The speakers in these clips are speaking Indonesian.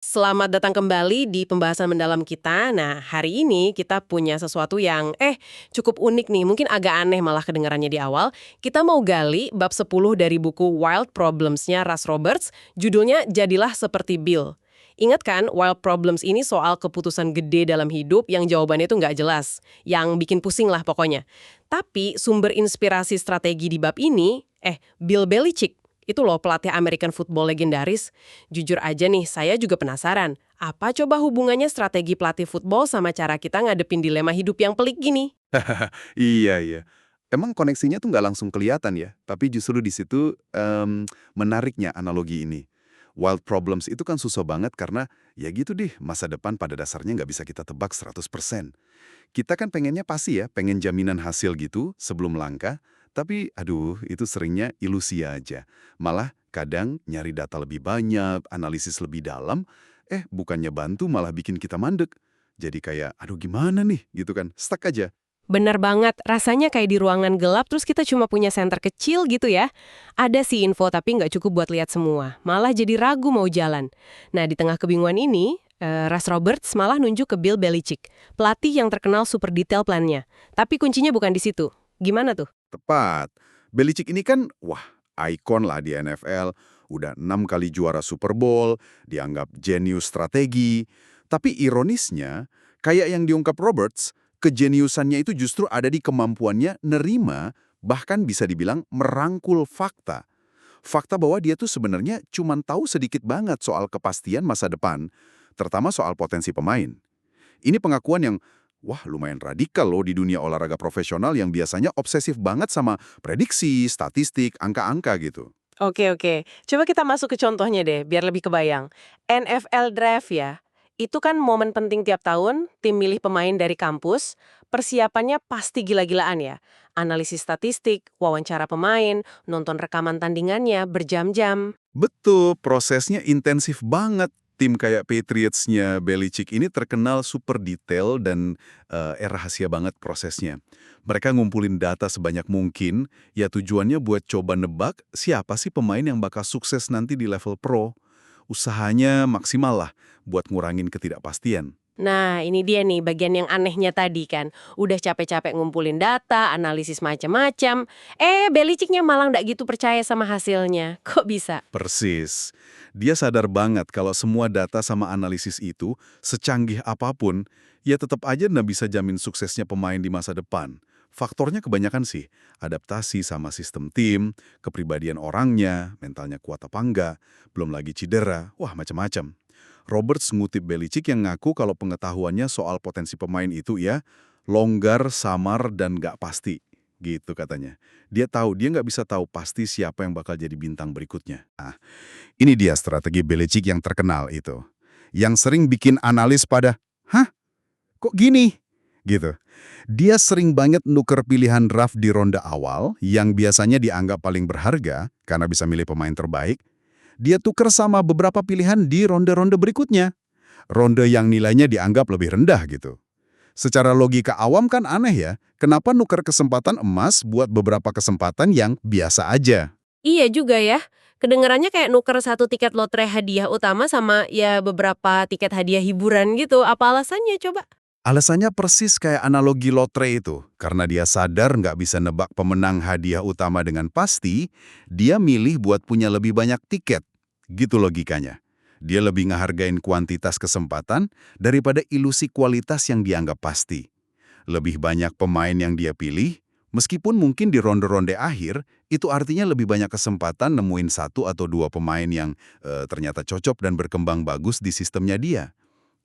Selamat datang kembali di pembahasan mendalam kita. Nah, hari ini kita punya sesuatu yang cukup unik nih, mungkin agak aneh malah kedengarannya di awal. Kita mau gali bab 10 dari buku Wild Problems-nya Russ Roberts, judulnya Jadilah Seperti Bill. Ingat kan, Wild Problems ini soal keputusan gede dalam hidup yang jawabannya itu nggak jelas, yang bikin pusing lah pokoknya. Tapi sumber inspirasi strategi di bab ini, Bill Belichick. Itu loh pelatih American football legendaris. Jujur aja nih, saya juga penasaran. Apa coba hubungannya strategi pelatih football sama cara kita ngadepin dilema hidup yang pelik gini? Iya, iya. Emang koneksinya tuh nggak langsung kelihatan ya, tapi justru di situ menariknya analogi ini. Wild problems itu kan susah banget karena ya gitu deh, masa depan pada dasarnya nggak bisa kita tebak 100%. Kita kan pengennya pasti ya, pengen jaminan hasil gitu sebelum langkah, tapi aduh itu seringnya ilusi aja. Malah kadang nyari data lebih banyak, analisis lebih dalam, bukannya bantu malah bikin kita mandek. Jadi kayak, aduh gimana nih gitu kan, stuck aja. Bener banget, rasanya kayak di ruangan gelap terus kita cuma punya senter kecil gitu ya. Ada sih info tapi nggak cukup buat lihat semua, malah jadi ragu mau jalan. Nah di tengah kebingungan ini, Russ Roberts malah nunjuk ke Bill Belichick, pelatih yang terkenal super detail plannya. Tapi kuncinya bukan di situ. Gimana tuh? Tepat. Belichick ini kan, wah, ikon lah di NFL. Udah 6 kali juara Super Bowl, dianggap jenius strategi. Tapi ironisnya, kayak yang diungkap Roberts, kejeniusannya itu justru ada di kemampuannya nerima, bahkan bisa dibilang merangkul fakta. Fakta bahwa dia tuh sebenarnya cuma tahu sedikit banget soal kepastian masa depan, terutama soal potensi pemain. Ini pengakuan yang, wah lumayan radikal loh di dunia olahraga profesional yang biasanya obsesif banget sama prediksi, statistik, angka-angka gitu. Oke, oke. Coba kita masuk ke contohnya deh, biar lebih kebayang. NFL Draft ya, itu kan momen penting tiap tahun, tim milih pemain dari kampus, persiapannya pasti gila-gilaan ya. Analisis statistik, wawancara pemain, nonton rekaman tandingannya berjam-jam. Betul, prosesnya intensif banget. Tim kayak Patriots-nya Belichick ini terkenal super detail dan rahasia banget prosesnya. Mereka ngumpulin data sebanyak mungkin, ya tujuannya buat coba nebak siapa sih pemain yang bakal sukses nanti di level pro. Usahanya maksimal lah buat ngurangin ketidakpastian. Nah, ini dia nih bagian yang anehnya tadi kan. Udah capek-capek ngumpulin data, analisis macam-macam. Beliciknya malah nggak gitu percaya sama hasilnya. Kok bisa? Persis. Dia sadar banget kalau semua data sama analisis itu, secanggih apapun, ya tetap aja nggak bisa jamin suksesnya pemain di masa depan. Faktornya kebanyakan sih, adaptasi sama sistem tim, kepribadian orangnya, mentalnya kuat apa enggak, belum lagi cedera, wah macam-macam. Roberts ngutip Belichick yang ngaku kalau pengetahuannya soal potensi pemain itu ya, longgar, samar, dan nggak pasti. Gitu katanya. Dia tahu, dia nggak bisa tahu pasti siapa yang bakal jadi bintang berikutnya. Nah, ini dia strategi Belichick yang terkenal itu. Yang sering bikin analis pada, hah, kok gini? Gitu. Dia sering banget nuker pilihan draft di ronde awal yang biasanya dianggap paling berharga karena bisa milih pemain terbaik. Dia tuker sama beberapa pilihan di ronde-ronde berikutnya. Ronde yang nilainya dianggap lebih rendah gitu. Secara logika awam kan aneh ya, kenapa nuker kesempatan emas buat beberapa kesempatan yang biasa aja? Iya juga ya. Kedengarannya kayak nuker satu tiket lotre hadiah utama sama ya beberapa tiket hadiah hiburan gitu. Apa alasannya coba? Alasannya persis kayak analogi lotre itu. Karena dia sadar nggak bisa nebak pemenang hadiah utama dengan pasti, dia milih buat punya lebih banyak tiket. Gitu logikanya. Dia lebih ngehargain kuantitas kesempatan daripada ilusi kualitas yang dianggap pasti. Lebih banyak pemain yang dia pilih, meskipun mungkin di ronde-ronde akhir, itu artinya lebih banyak kesempatan nemuin satu atau dua pemain yang ternyata cocok dan berkembang bagus di sistemnya dia.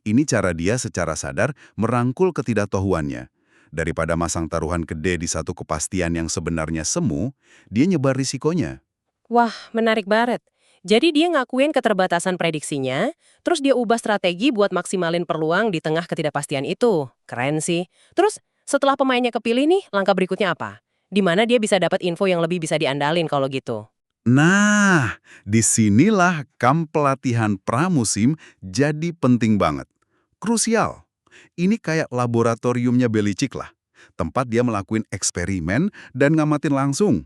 Ini cara dia secara sadar merangkul ketidaktahuannya. Daripada masang taruhan gede di satu kepastian yang sebenarnya semu, dia nyebar risikonya. Wah, menarik banget. Jadi dia ngakuin keterbatasan prediksinya, terus dia ubah strategi buat maksimalin peluang di tengah ketidakpastian itu. Keren sih. Terus setelah pemainnya kepilih nih, langkah berikutnya apa? Di mana dia bisa dapat info yang lebih bisa diandalin kalau gitu. Nah, disinilah pelatihan pramusim jadi penting banget. Krusial. Ini kayak laboratoriumnya Belichick lah. Tempat dia melakukan eksperimen dan ngamatin langsung.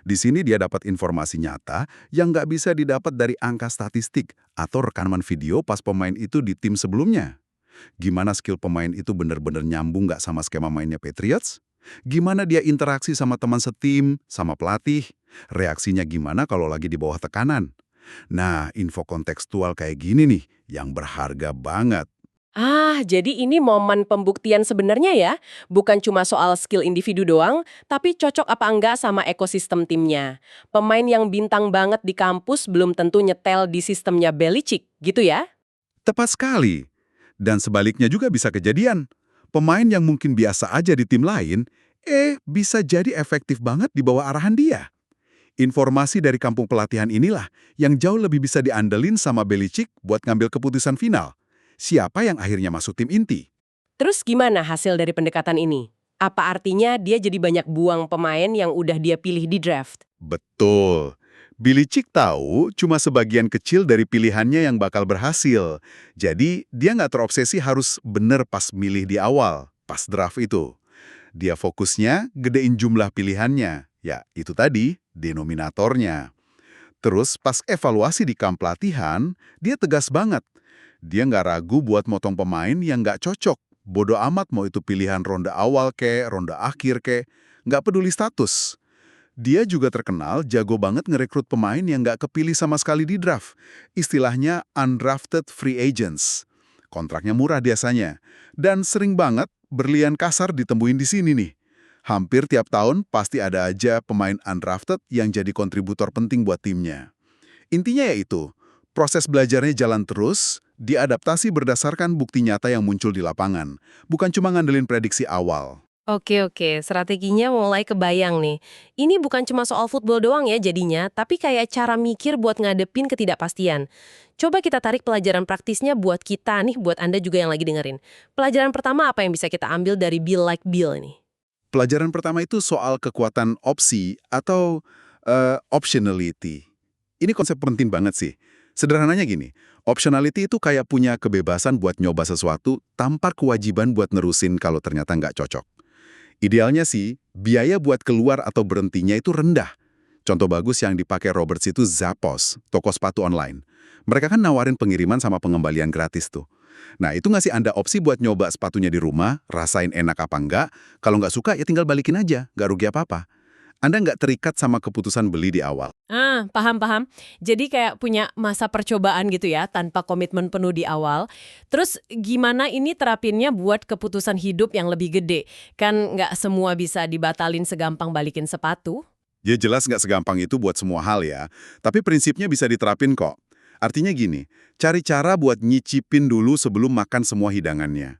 Di sini dia dapat informasi nyata yang nggak bisa didapat dari angka statistik atau rekaman video pas pemain itu di tim sebelumnya. Gimana skill pemain itu benar-benar nyambung nggak sama skema mainnya Patriots? Gimana dia interaksi sama teman setim, sama pelatih? Reaksinya gimana kalau lagi di bawah tekanan? Nah, info kontekstual kayak gini nih, yang berharga banget. Ah, jadi ini momen pembuktian sebenarnya ya? Bukan cuma soal skill individu doang, tapi cocok apa enggak sama ekosistem timnya. Pemain yang bintang banget di kampus belum tentu nyetel di sistemnya Belichick, gitu ya? Tepat sekali. Dan sebaliknya juga bisa kejadian. Pemain yang mungkin biasa aja di tim lain, bisa jadi efektif banget di bawah arahan dia. Informasi dari kampung pelatihan inilah yang jauh lebih bisa diandelin sama Belichick buat ngambil keputusan final. Siapa yang akhirnya masuk tim inti? Terus gimana hasil dari pendekatan ini? Apa artinya dia jadi banyak buang pemain yang udah dia pilih di draft? Betul. Belichick tahu cuma sebagian kecil dari pilihannya yang bakal berhasil. Jadi, dia nggak terobsesi harus bener pas milih di awal, pas draft itu. Dia fokusnya gedein jumlah pilihannya. Ya, itu tadi, denominatornya. Terus, pas evaluasi di kamp pelatihan, dia tegas banget. Dia nggak ragu buat motong pemain yang nggak cocok. Bodo amat mau itu pilihan ronde awal ronde akhir nggak peduli status. Dia juga terkenal jago banget ngerekrut pemain yang nggak kepilih sama sekali di draft. Istilahnya undrafted free agents. Kontraknya murah biasanya. Dan sering banget berlian kasar ditemuin di sini nih. Hampir tiap tahun pasti ada aja pemain undrafted yang jadi kontributor penting buat timnya. Intinya yaitu, proses belajarnya jalan terus, diadaptasi berdasarkan bukti nyata yang muncul di lapangan. Bukan cuma ngandelin prediksi awal. Oke, strateginya mulai kebayang nih. Ini bukan cuma soal football doang ya jadinya, tapi kayak cara mikir buat ngadepin ketidakpastian. Coba kita tarik pelajaran praktisnya buat kita nih, buat Anda juga yang lagi dengerin. Pelajaran pertama apa yang bisa kita ambil dari Bill like Bill ini? Pelajaran pertama itu soal kekuatan opsi atau optionality. Ini konsep penting banget sih. Sederhananya gini, optionality itu kayak punya kebebasan buat nyoba sesuatu tanpa kewajiban buat nerusin kalau ternyata nggak cocok. Idealnya sih, biaya buat keluar atau berhentinya itu rendah. Contoh bagus yang dipakai Roberts itu Zappos, toko sepatu online. Mereka kan nawarin pengiriman sama pengembalian gratis tuh. Nah, itu ngasih Anda opsi buat nyoba sepatunya di rumah, rasain enak apa enggak. Kalau nggak suka, ya tinggal balikin aja, nggak rugi apa-apa. Anda nggak terikat sama keputusan beli di awal. Ah, paham. Jadi kayak punya masa percobaan gitu ya, tanpa komitmen penuh di awal. Terus gimana ini terapinnya buat keputusan hidup yang lebih gede? Kan nggak semua bisa dibatalin segampang balikin sepatu. Ya jelas nggak segampang itu buat semua hal ya, tapi prinsipnya bisa diterapin kok. Artinya gini, cari cara buat nyicipin dulu sebelum makan semua hidangannya.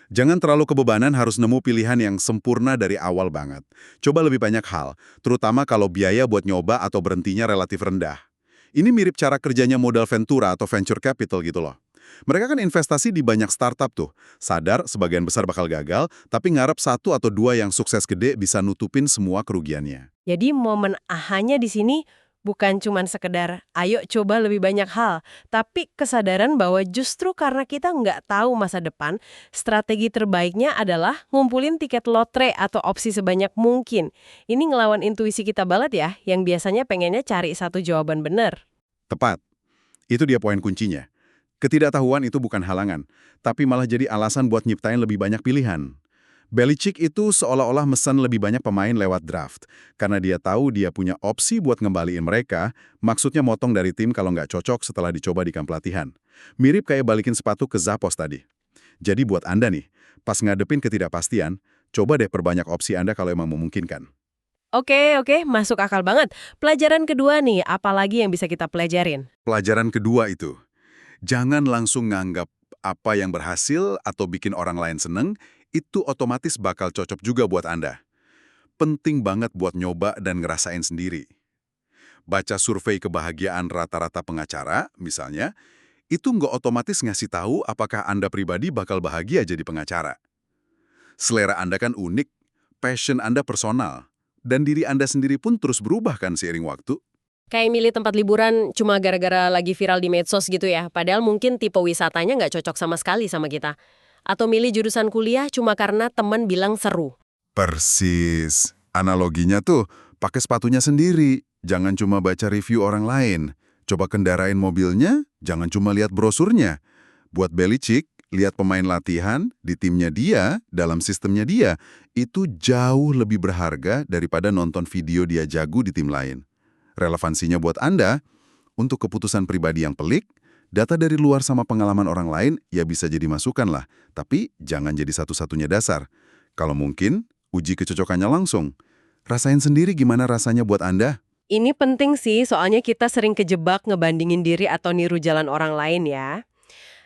Jangan terlalu kebebanan harus nemu pilihan yang sempurna dari awal banget. Coba lebih banyak hal, terutama kalau biaya buat nyoba atau berhentinya relatif rendah. Ini mirip cara kerjanya modal Ventura atau venture capital gitu loh. Mereka kan investasi di banyak startup tuh. Sadar sebagian besar bakal gagal, tapi ngarep satu atau dua yang sukses gede bisa nutupin semua kerugiannya. Jadi momen ahanya di sini bukan cuman sekedar ayo coba lebih banyak hal, tapi kesadaran bahwa justru karena kita nggak tahu masa depan, strategi terbaiknya adalah ngumpulin tiket lotre atau opsi sebanyak mungkin. Ini ngelawan intuisi kita banget ya, yang biasanya pengennya cari satu jawaban benar. Tepat. Itu dia poin kuncinya. Ketidaktahuan itu bukan halangan, tapi malah jadi alasan buat nyiptain lebih banyak pilihan. Belichick itu seolah-olah mesen lebih banyak pemain lewat draft, karena dia tahu dia punya opsi buat ngembaliin mereka, maksudnya motong dari tim kalau nggak cocok setelah dicoba di kamp pelatihan. Mirip kayak balikin sepatu ke Zappos tadi. Jadi buat Anda nih, pas ngadepin ketidakpastian, coba deh perbanyak opsi Anda kalau emang memungkinkan. Oke, masuk akal banget. Pelajaran kedua nih, apalagi yang bisa kita pelajarin? Pelajaran kedua itu, jangan langsung nganggap apa yang berhasil atau bikin orang lain seneng, itu otomatis bakal cocok juga buat Anda. Penting banget buat nyoba dan ngerasain sendiri. Baca survei kebahagiaan rata-rata pengacara, misalnya, itu nggak otomatis ngasih tahu apakah Anda pribadi bakal bahagia jadi pengacara. Selera Anda kan unik, passion Anda personal, dan diri Anda sendiri pun terus berubah kan seiring waktu. Kayak milih tempat liburan cuma gara-gara lagi viral di medsos gitu ya, padahal mungkin tipe wisatanya nggak cocok sama sekali sama kita. Atau milih jurusan kuliah cuma karena teman bilang seru. Persis. Analoginya tuh, Pakai sepatunya sendiri, jangan cuma baca review orang lain. Coba kendarain mobilnya, jangan cuma lihat brosurnya. Buat Belichick, lihat pemain latihan di timnya dia, dalam sistemnya dia, itu jauh lebih berharga daripada nonton video dia jago di tim lain. Relevansinya buat Anda, untuk keputusan pribadi yang pelik, data dari luar sama pengalaman orang lain ya bisa jadi masukan lah, tapi jangan jadi satu-satunya dasar. Kalau mungkin, uji kecocokannya langsung. Rasain sendiri gimana rasanya buat Anda. Ini penting sih, soalnya kita sering kejebak ngebandingin diri atau niru jalan orang lain ya.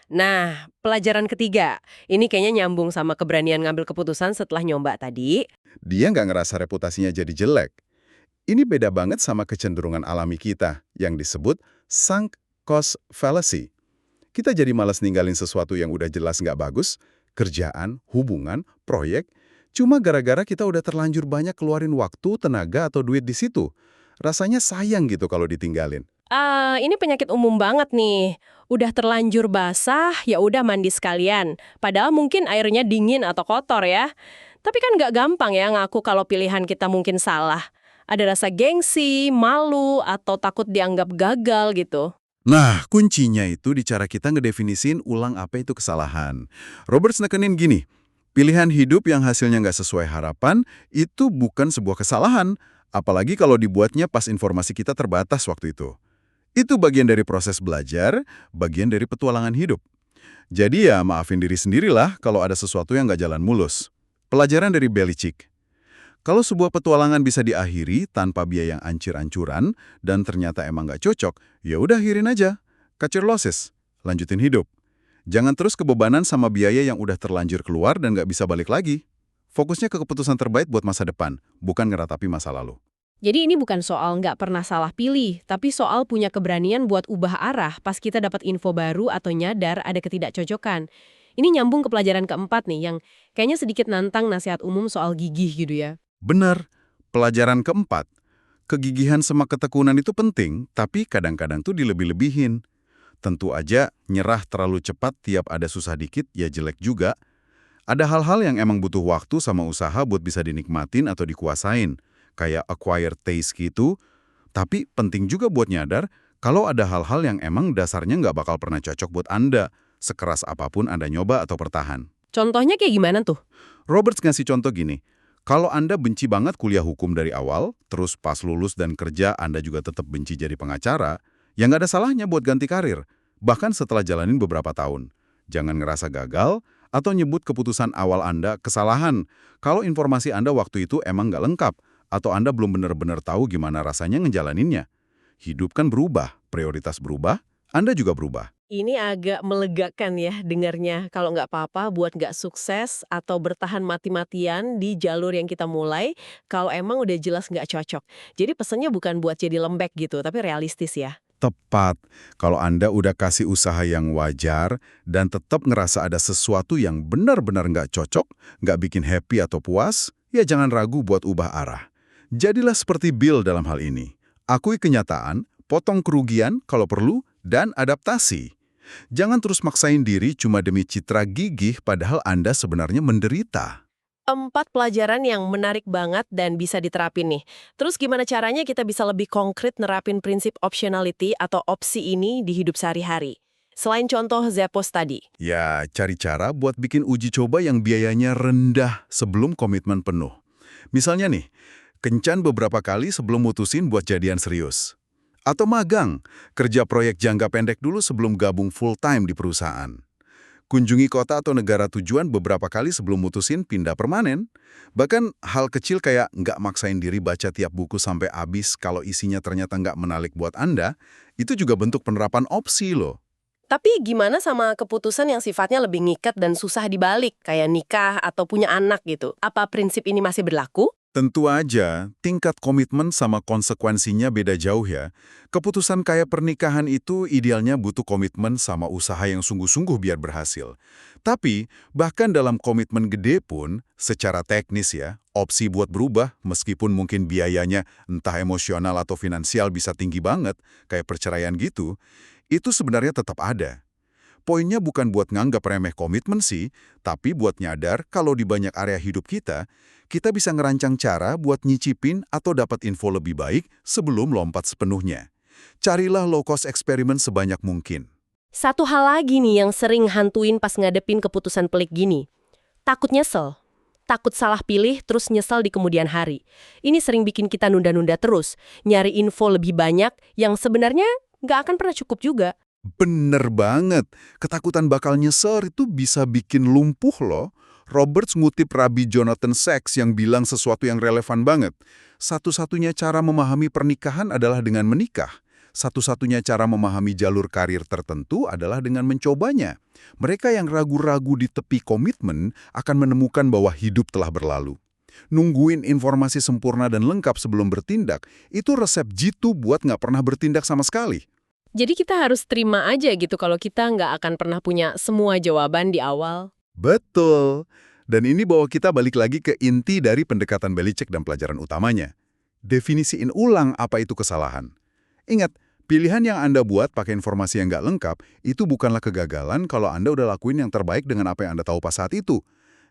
Nah, pelajaran ketiga. Ini kayaknya nyambung sama keberanian ngambil keputusan setelah nyoba tadi. Dia nggak ngerasa reputasinya jadi jelek. Ini beda banget sama kecenderungan alami kita yang disebut sunk cost fallacy. Kita jadi malas ninggalin sesuatu yang udah jelas nggak bagus, kerjaan, hubungan, proyek, cuma gara-gara kita udah terlanjur banyak keluarin waktu, tenaga, atau duit di situ. Rasanya sayang gitu kalau ditinggalin. Ini penyakit umum banget nih. Udah terlanjur basah, ya udah mandi sekalian. Padahal mungkin airnya dingin atau kotor ya. Tapi kan nggak gampang ya ngaku kalau pilihan kita mungkin salah. Ada rasa gengsi, malu, atau takut dianggap gagal gitu. Nah, kuncinya itu di cara kita ngedefinisin ulang apa itu kesalahan. Roberts nekenin gini, pilihan hidup yang hasilnya nggak sesuai harapan itu bukan sebuah kesalahan, apalagi kalau dibuatnya pas informasi kita terbatas waktu itu. Itu bagian dari proses belajar, bagian dari petualangan hidup. Jadi ya maafin diri sendirilah kalau ada sesuatu yang nggak jalan mulus. Pelajaran dari Belichick. Kalau sebuah petualangan bisa diakhiri tanpa biaya yang ancur-ancuran dan ternyata emang nggak cocok, ya udah akhirin aja. Cut your losses. Lanjutin hidup. Jangan terus kebebanan sama biaya yang udah terlanjur keluar dan nggak bisa balik lagi. Fokusnya ke keputusan terbaik buat masa depan, bukan ngeratapi masa lalu. Jadi ini bukan soal nggak pernah salah pilih, tapi soal punya keberanian buat ubah arah pas kita dapat info baru atau nyadar ada ketidakcocokan. Ini nyambung ke pelajaran keempat nih, yang kayaknya sedikit nantang nasihat umum soal gigih gitu ya. Benar. Pelajaran keempat. Kegigihan sama ketekunan itu penting, tapi kadang-kadang tuh dilebih-lebihin. Tentu aja, nyerah terlalu cepat tiap ada susah dikit ya jelek juga. Ada hal-hal yang emang butuh waktu sama usaha buat bisa dinikmatin atau dikuasain. Kayak acquired taste gitu. Tapi penting juga buat nyadar kalau ada hal-hal yang emang dasarnya nggak bakal pernah cocok buat Anda, sekeras apapun Anda nyoba atau bertahan. Contohnya kayak gimana tuh? Roberts ngasih contoh gini, kalau Anda benci banget kuliah hukum dari awal, terus pas lulus dan kerja Anda juga tetap benci jadi pengacara, ya nggak ada salahnya buat ganti karir, bahkan setelah jalanin beberapa tahun. Jangan ngerasa gagal, atau nyebut keputusan awal Anda kesalahan, kalau informasi Anda waktu itu emang nggak lengkap, atau Anda belum benar-benar tahu gimana rasanya ngejalaninnya. Hidup kan berubah, prioritas berubah, Anda juga berubah. Ini agak melegakan ya dengarnya. Kalau nggak apa-apa buat nggak sukses atau bertahan mati-matian di jalur yang kita mulai, kalau emang udah jelas nggak cocok. Jadi pesannya bukan buat jadi lembek gitu, tapi realistis ya. Tepat, kalau Anda udah kasih usaha yang wajar dan tetap ngerasa ada sesuatu yang benar-benar nggak cocok, nggak bikin happy atau puas, ya jangan ragu buat ubah arah. Jadilah seperti Bill dalam hal ini. Akui kenyataan, potong kerugian kalau perlu, dan adaptasi. Jangan terus maksain diri cuma demi citra gigih padahal Anda sebenarnya menderita. 4 pelajaran yang menarik banget dan bisa diterapin nih. Terus gimana caranya kita bisa lebih konkret nerapin prinsip optionality atau opsi ini di hidup sehari-hari? Selain contoh Zappos tadi. Ya, cari cara buat bikin uji coba yang biayanya rendah sebelum komitmen penuh. Misalnya nih, kencan beberapa kali sebelum mutusin buat jadian serius. Atau magang, kerja proyek jangka pendek dulu sebelum gabung full-time di perusahaan. Kunjungi kota atau negara tujuan beberapa kali sebelum mutusin pindah permanen. Bahkan hal kecil kayak nggak maksain diri baca tiap buku sampai habis kalau isinya ternyata nggak menarik buat Anda, itu juga bentuk penerapan opsi loh. Tapi gimana sama keputusan yang sifatnya lebih ngikat dan susah dibalik, kayak nikah atau punya anak gitu? Apa prinsip ini masih berlaku? Tentu aja, tingkat komitmen sama konsekuensinya beda jauh ya. Keputusan kayak pernikahan itu idealnya butuh komitmen sama usaha yang sungguh-sungguh biar berhasil. Tapi, bahkan dalam komitmen gede pun, secara teknis ya, opsi buat berubah, meskipun mungkin biayanya entah emosional atau finansial bisa tinggi banget, kayak perceraian gitu, itu sebenarnya tetap ada. Poinnya bukan buat nganggap remeh komitmen sih, tapi buat nyadar kalau di banyak area hidup kita bisa ngerancang cara buat nyicipin atau dapat info lebih baik sebelum lompat sepenuhnya. Carilah low-cost eksperimen sebanyak mungkin. Satu hal lagi nih yang sering hantuin pas ngadepin keputusan pelik gini. Takut nyesel. Takut salah pilih terus nyesel di kemudian hari. Ini sering bikin kita nunda-nunda terus, nyari info lebih banyak yang sebenarnya nggak akan pernah cukup juga. Bener banget, ketakutan bakal nyesel itu bisa bikin lumpuh loh. Roberts ngutip Rabbi Jonathan Sacks yang bilang sesuatu yang relevan banget. Satu-satunya cara memahami pernikahan adalah dengan menikah. Satu-satunya cara memahami jalur karir tertentu adalah dengan mencobanya. Mereka yang ragu-ragu di tepi komitmen akan menemukan bahwa hidup telah berlalu. Nungguin informasi sempurna dan lengkap sebelum bertindak, itu resep jitu buat nggak pernah bertindak sama sekali. Jadi kita harus terima aja gitu kalau kita nggak akan pernah punya semua jawaban di awal. Betul. Dan ini bawa kita balik lagi ke inti dari pendekatan Belichick dan pelajaran utamanya. Definisiin ulang apa itu kesalahan. Ingat, pilihan yang Anda buat pakai informasi yang nggak lengkap, itu bukanlah kegagalan kalau Anda udah lakuin yang terbaik dengan apa yang Anda tahu pas saat itu.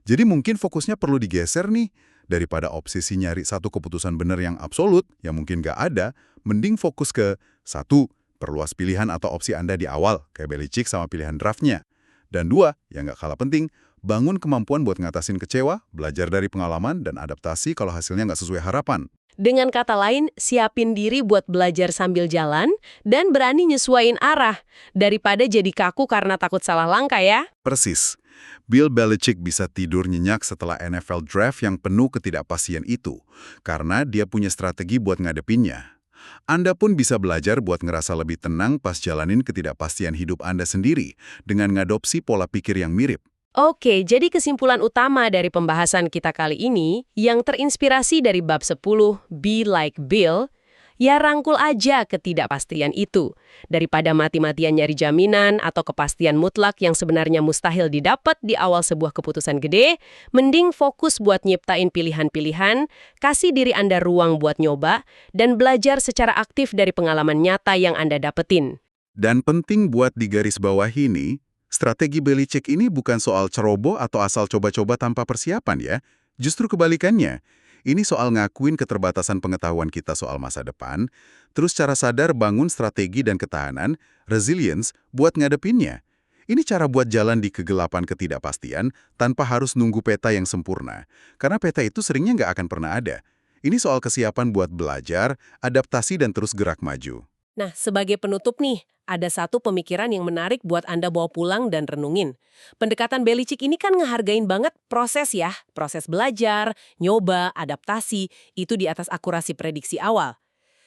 Jadi mungkin fokusnya perlu digeser nih. Daripada obsesi nyari satu keputusan benar yang absolut, yang mungkin nggak ada, mending fokus ke satu, perluas pilihan atau opsi Anda di awal, kayak Belichick sama pilihan draftnya. Dan dua, yang nggak kalah penting, bangun kemampuan buat ngatasin kecewa, belajar dari pengalaman, dan adaptasi kalau hasilnya nggak sesuai harapan. Dengan kata lain, siapin diri buat belajar sambil jalan dan berani nyesuaiin arah daripada jadi kaku karena takut salah langkah ya. Persis. Bill Belichick bisa tidur nyenyak setelah NFL Draft yang penuh ketidakpastian itu, karena dia punya strategi buat ngadepinnya. Anda pun bisa belajar buat ngerasa lebih tenang pas jalanin ketidakpastian hidup Anda sendiri dengan ngadopsi pola pikir yang mirip. Oke, jadi kesimpulan utama dari pembahasan kita kali ini yang terinspirasi dari bab 10, Be Like Bill, ya rangkul aja ketidakpastian itu. Daripada mati-matian nyari jaminan atau kepastian mutlak yang sebenarnya mustahil didapat di awal sebuah keputusan gede, mending fokus buat nyiptain pilihan-pilihan, kasih diri Anda ruang buat nyoba, dan belajar secara aktif dari pengalaman nyata yang Anda dapetin. Dan penting buat digarisbawahi nih, strategi Belichick ini bukan soal ceroboh atau asal coba-coba tanpa persiapan ya. Justru kebalikannya. Ini soal ngakuin keterbatasan pengetahuan kita soal masa depan, terus cara sadar bangun strategi dan ketahanan, resilience, buat ngadepinnya. Ini cara buat jalan di kegelapan ketidakpastian tanpa harus nunggu peta yang sempurna. Karena peta itu seringnya nggak akan pernah ada. Ini soal kesiapan buat belajar, adaptasi, dan terus gerak maju. Nah, sebagai penutup nih, ada satu pemikiran yang menarik buat Anda bawa pulang dan renungin. Pendekatan Belichick ini kan ngehargain banget proses ya, proses belajar, nyoba, adaptasi, itu di atas akurasi prediksi awal.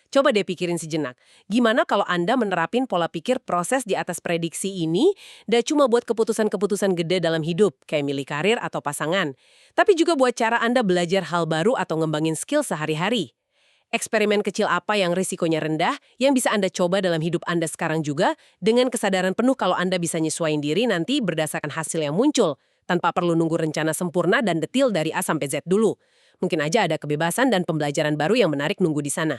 Coba deh pikirin sejenak, gimana kalau Anda menerapin pola pikir proses di atas prediksi ini, dan cuma buat keputusan-keputusan gede dalam hidup, kayak milih karir atau pasangan, tapi juga buat cara Anda belajar hal baru atau ngembangin skill sehari-hari. Eksperimen kecil apa yang risikonya rendah, yang bisa Anda coba dalam hidup Anda sekarang juga, dengan kesadaran penuh kalau Anda bisa nyesuaiin diri nanti berdasarkan hasil yang muncul, tanpa perlu nunggu rencana sempurna dan detil dari A sampai Z dulu. Mungkin aja ada kebebasan dan pembelajaran baru yang menarik nunggu di sana.